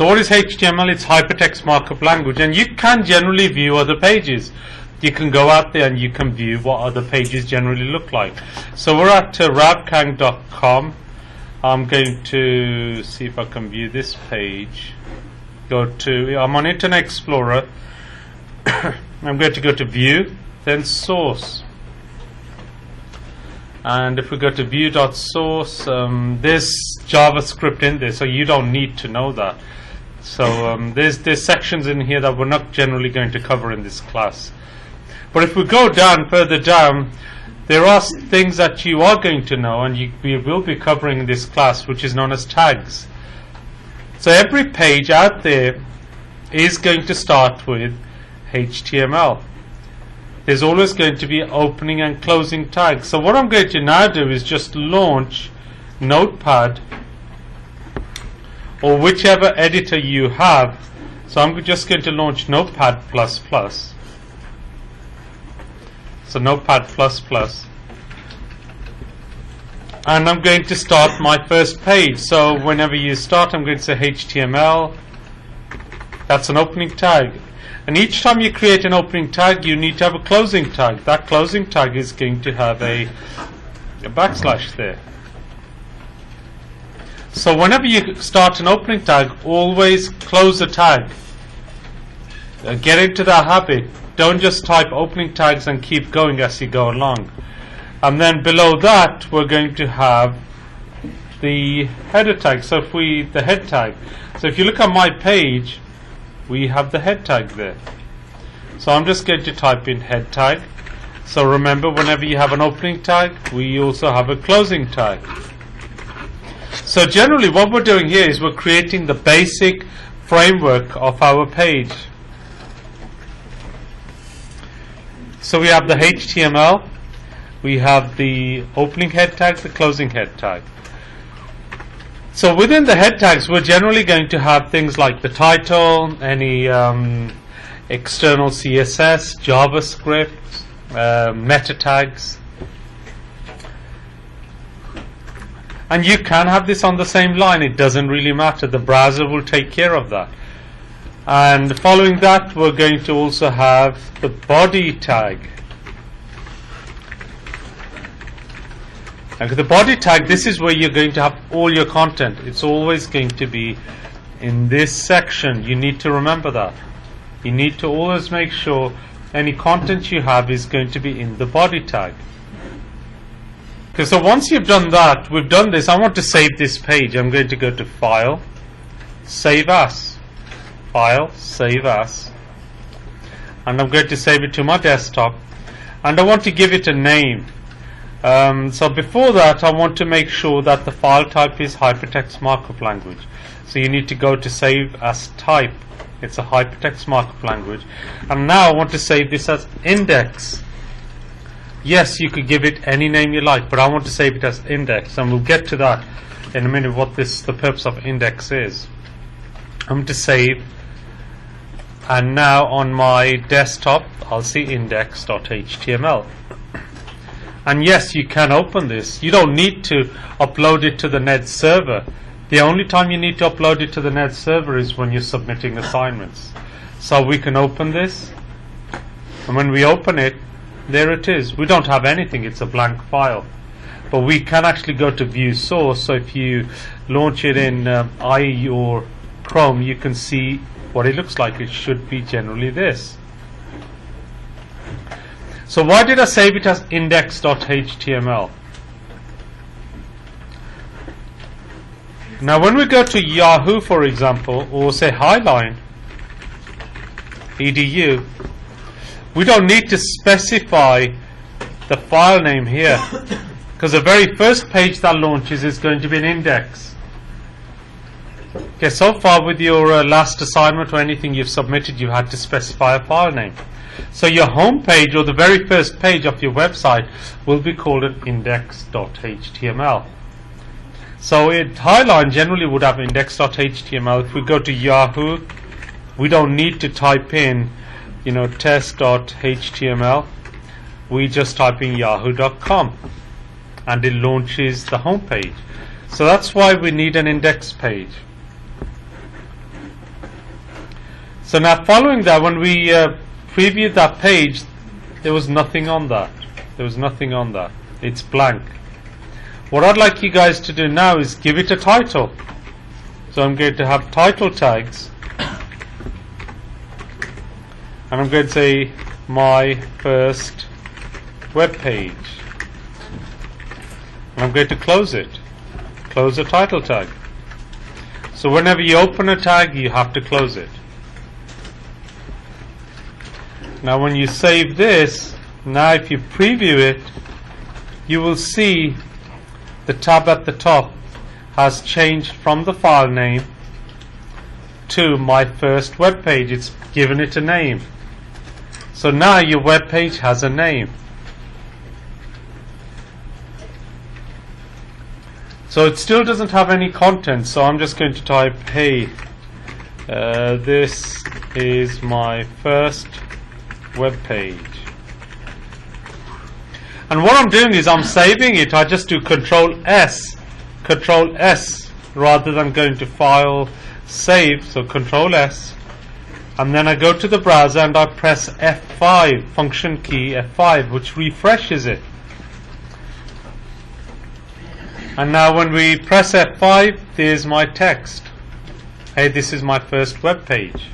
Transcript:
So what is HTML? It's hypertext markup language, and you can generally view other pages. You can go out there and you can view what other pages generally look like. So we're at ravkang.com. I'm going to see if I can view this page. I'm on Internet Explorer. I'm going to go to View, then Source. And if we go to view.source, there's JavaScript in there, so you don't need to know that. So there's sections in here that we're not generally going to cover in this class. But if we go down, further down, there are things that you are going to know, and we will be covering in this class, which is known as tags. So every page out there is going to start with HTML. There's always going to be opening and closing tags. So what I'm going to now do is just launch Notepad or whichever editor you have. So I'm just going to launch Notepad++. So Notepad++. And I'm going to start my first page. So whenever you start, I'm going to say HTML. That's an opening tag. And each time you create an opening tag, you need to have a closing tag. That closing tag is going to have a backslash there. So whenever you start an opening tag, always close a tag. Get into that habit. Don't just type opening tags and keep going as you go along. And then below that, we're going to have the header tag. So the head tag. So if you look at my page, we have the head tag there. So I'm just going to type in head tag. So remember, whenever you have an opening tag, we also have a closing tag. So generally what we're doing here is we're creating the basic framework of our page. So we have the HTML, we have the opening head tag, the closing head tag. So within the head tags, we're generally going to have things like the title, any external CSS, JavaScript, meta tags. And you can have this on the same line. It doesn't really matter. The browser will take care of that. And following that, we're going to also have the body tag. And the body tag, this is where you're going to have all your content. It's always going to be in this section. You need to remember that. You need to always make sure any content you have is going to be in the body tag. Okay, so once you've done that, we've done this. I want to save this page. I'm going to go to File, Save As. File, Save As. And I'm going to save it to my desktop. And I want to give it a name. So before that, I want to make sure that the file type is hypertext markup language. So you need to go to Save As Type. It's a hypertext markup language. And now I want to save this as index. Yes, you could give it any name you like, but I want to save it as index, and we'll get to that in a minute, what the purpose of index is. I'm going to save, and now on my desktop I'll see index.html. And yes, you can open this. You don't need to upload it to the net server. The only time you need to upload it to the net server is when you're submitting assignments. So we can open this, and when we open it, there it is. We don't have anything, it's a blank file. But we can actually go to view source. So if you launch it in IE or Chrome, you can see what it looks like. It should be generally this. So why did I save it as index.html? Now when we go to Yahoo, for example, or say Highline edu, we don't need to specify the file name here, because the very first page that launches is going to be an index. Okay, so far with your last assignment or anything you've submitted, you had to specify a file name. So your home page, or the very first page of your website, will be called an index.html. So Highline generally would have index.html. If we go to Yahoo, we don't need to type in test.html. We just type in yahoo.com and it launches the home page. So that's why we need an index page. So now following that, when we previewed that page, there was nothing on that. There was nothing on that. It's blank. What I'd like you guys to do now is give it a title. So I'm going to have title tags, and I'm going to say my first web page, and I'm going to close it. Close the title tag. So whenever you open a tag, you have to close it. Now when you save this, now if you preview it, you will see the tab at the top has changed from the file name to my first web page. It's given it a name. So now your web page has a name. So it still doesn't have any content, so I'm just going to type, hey, this is my first web page. And what I'm doing is I'm saving it. I just do Control S rather than going to File, Save. So Control S, and then I go to the browser and I press F5, function key F5, which refreshes it. And now when we press F5, there's my text. Hey, this is my first web page.